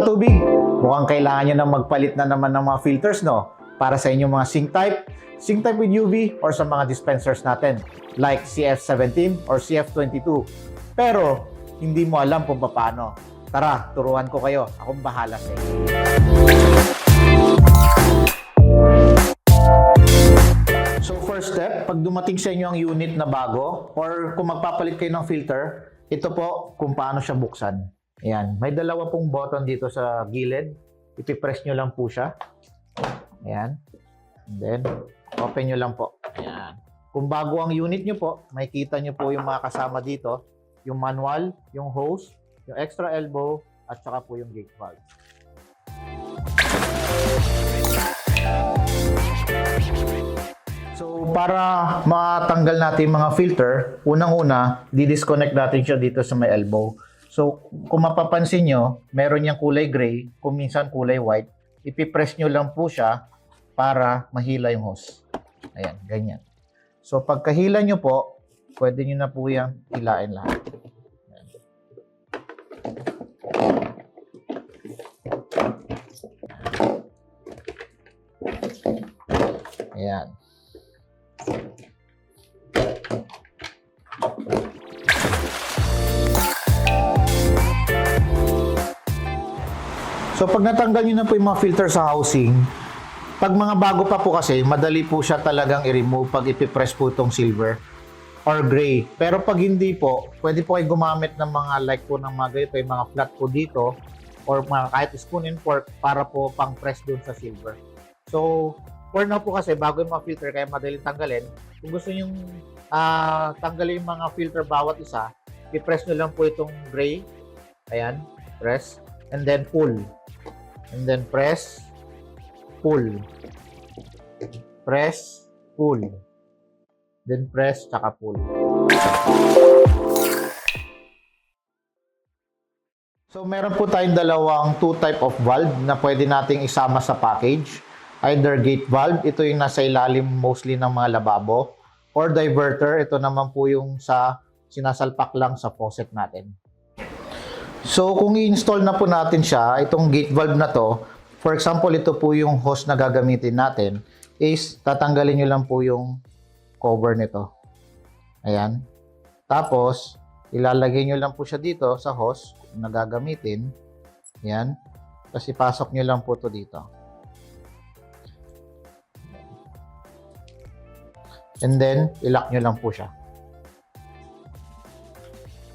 tubig, mukhang kailangan nyo na magpalit na naman ng mga filters, no? Para sa inyong mga sink type with UV, or sa mga dispensers natin, like CF17 or CF22. Pero, hindi mo alam kung paano. Tara, turuan ko kayo. Akong bahala sa inyo. So, first step, pag dumating sa inyo ang unit na bago, or kung magpapalit kayo ng filter, ito po kung paano siya buksan. Ayan. May dalawa pong button dito sa gilid. Ipipress nyo lang po siya. Ayan. And then, open nyo lang po. Ayan. Kung bago ang unit nyo po, makikita nyo po yung mga kasama dito. Yung manual, yung hose, yung extra elbow, at saka po yung gate valve. So, para matanggal natin mga filter, unang-una, di-disconnect natin siya dito sa may elbow. So, kung mapapansin nyo, meron niyang kulay gray, kung minsan kulay white. Ipipress nyo lang po siya para mahila yung hose. Ayan, ganyan. So, pagkahila nyo po, pwede nyo na po yung hilain lahat. Ayan. So, pag natanggal nyo na po yung mga filter sa housing, pag mga bago pa po kasi, madali po siya talagang i-remove pag ipipress po itong silver or gray. Pero pag hindi po, pwede po kayo gumamit ng mga like po ng mga ganito, yung mga flat po dito, or mga kahit spoon and fork para po pang press doon sa silver. So, for now po kasi, bago yung mga filter, kaya madaling tanggalin. Kung gusto nyo tanggalin yung mga filter bawat isa, i-press nyo lang po itong gray. Ayan, press. And then pull. And then press, pull. Press, pull. Then press, tsaka pull. So, meron po tayong dalawang two type of valve na pwede nating isama sa package. Either gate valve, ito yung nasa ilalim mostly ng mga lababo. Or diverter, ito naman po yung sa sinasalpak lang sa faucet natin. So, kung i-install na po natin siya, itong gate valve na to, for example, ito po yung hose na gagamitin natin, is tatanggalin nyo lang po yung cover nito. Ayan. Tapos, ilalagay nyo lang po siya dito sa hose na gagamitin. Ayan. Tapos ipasok nyo lang po ito dito. And then, ilock nyo lang po siya.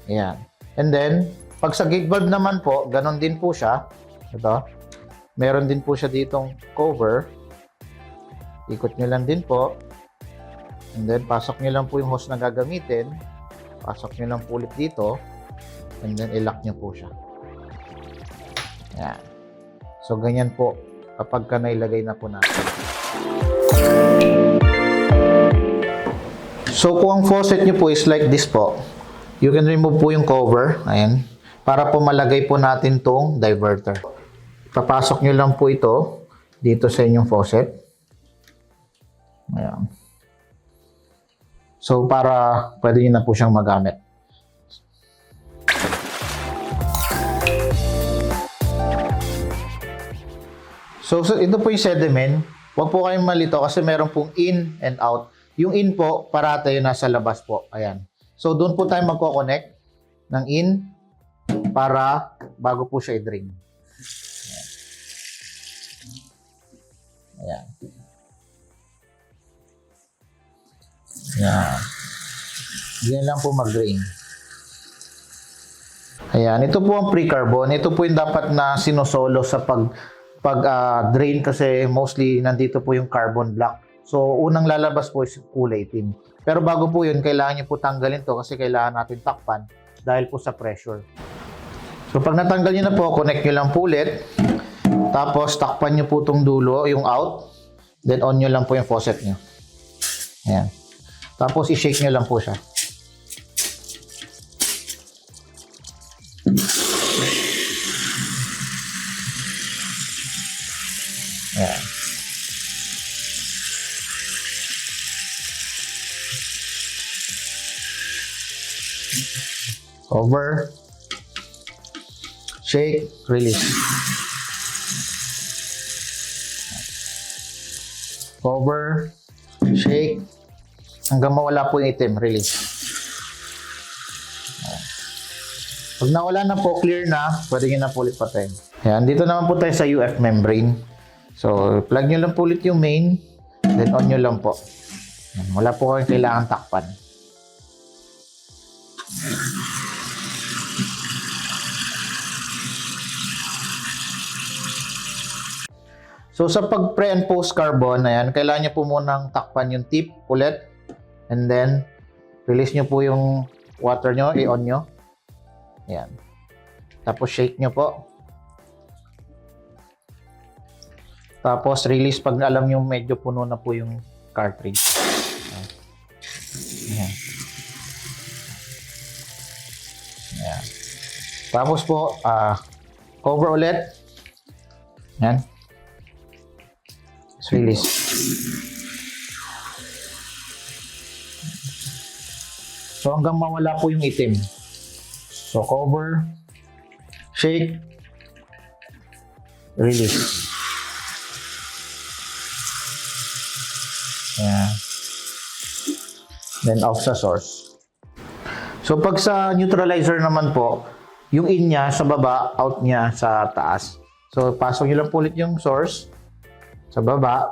Ayan. And then, pag sa gate valve naman po, ganon din po siya. Ito. Meron din po siya ditong cover. Ikot nyo lang din po. And then, pasok nyo lang po yung hose na gagamitin. Pasok nyo lang po ulit dito. And then, ilock nyo po siya. Ayan. So, ganyan po kapag ka nailagay na po natin. So, kung ang faucet nyo po is like this po, you can remove po yung cover. Ayan. Para po malagay po natin tong diverter. Papasok nyo lang po ito dito sa inyong faucet. Ayan. So, para pwede nyo na po siyang magamit. So ito po yung sediment. Huwag po kayong malito kasi meron pong in and out. Yung in po, parata yun nasa labas po. Ayan. So, doon po tayo magko-connect ng in para bago po siya i-drain. Ayan. Ayan. Diyan lang po mag-drain. Ayan. Ito po ang pre-carbon. Ito po yung dapat na sinosolo sa pag-drain kasi mostly nandito po yung carbon black. So, unang lalabas po is kulay itim. Pero bago po yun, kailangan nyo po tanggalin to kasi kailangan natin takpan dahil po sa pressure. So, pag natanggal nyo na po, connect nyo lang po ulit. Tapos, takpan nyo po itong dulo, yung out. Then, on nyo lang po yung faucet nyo. Ayan. Tapos, i-shake nyo lang po siya. Ayan. Over. Shake, release. Cover, shake, hanggang mawala po yung itim, release. Pag nawala na po, clear na, pwede nyo na po ulit patayin. Ayan, dito naman po tayo sa UF membrane. So, plug nyo lang po ulit yung main, then on nyo lang po. Ayan, wala po kayong kailangan takpan. So, sa pag pre and post carbon, ayan, kailangan nyo po munang takpan yung tip ulit. And then, release nyo po yung water nyo, i-on nyo. Ayan. Tapos, shake nyo po. Tapos, release pag alam nyo medyo puno na po yung cartridge. Ayan. Ayan. Tapos po, cover ulit. Ayan. Let's release. So, hanggang mawala po yung itim. So, cover, shake, release. Ayan. Then, off sa source. So, pag sa neutralizer naman po, yung in niya sa baba, out niya sa taas. So, pasok nyo lang po ulit yung source sa baba,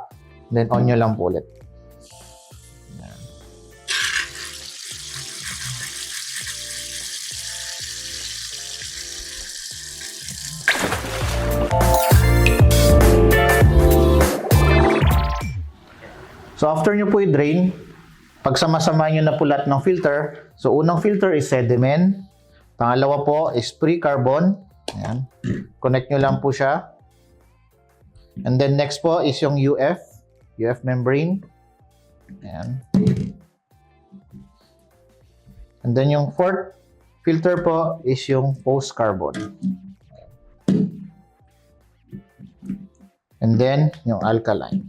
then on nyo lang po ulit. Ayan. So, after nyo po i-drain, pagsama-sama nyo na po lahat ng filter. So, unang filter is sediment. Pangalawa po is pre-carbon. Ayan. Connect nyo lang po siya. And then next po is yung UF membrane. Ayan. And then yung fourth filter po is yung post-carbon. And then yung alkaline.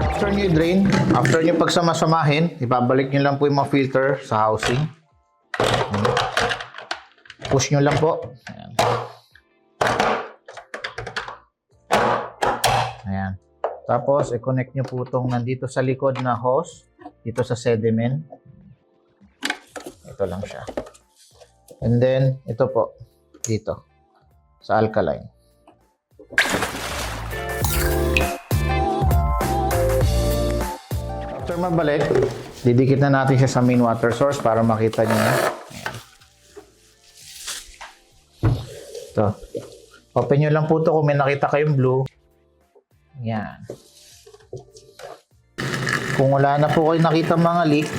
After nyo i-drain, after nyo pagsama-samahin, ibabalik nyo lang po yung mga filter sa housing. Push nyo lang po. Ayan. Ayan. Tapos, i-connect nyo po itong nandito sa likod na hose, dito sa sediment. Ito lang siya. And then, ito po, dito, sa alkaline. After mabalik, didikit na natin siya sa main water source para makita nyo na. Ito. Open nyo lang po ito kung may nakita kayong blue. Yan. Kung wala na po kayo nakita mga leak,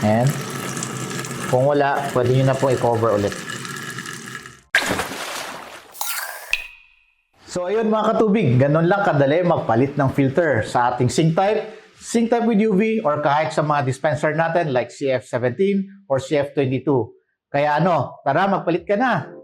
ayan. Kung wala, pwede nyo na po i-cover ulit. So ayun mga katubig, ganun lang kadali magpalit ng filter sa ating sink type with UV or kahit sa mga dispenser natin like CF17 or CF22. Kaya tara magpalit ka na!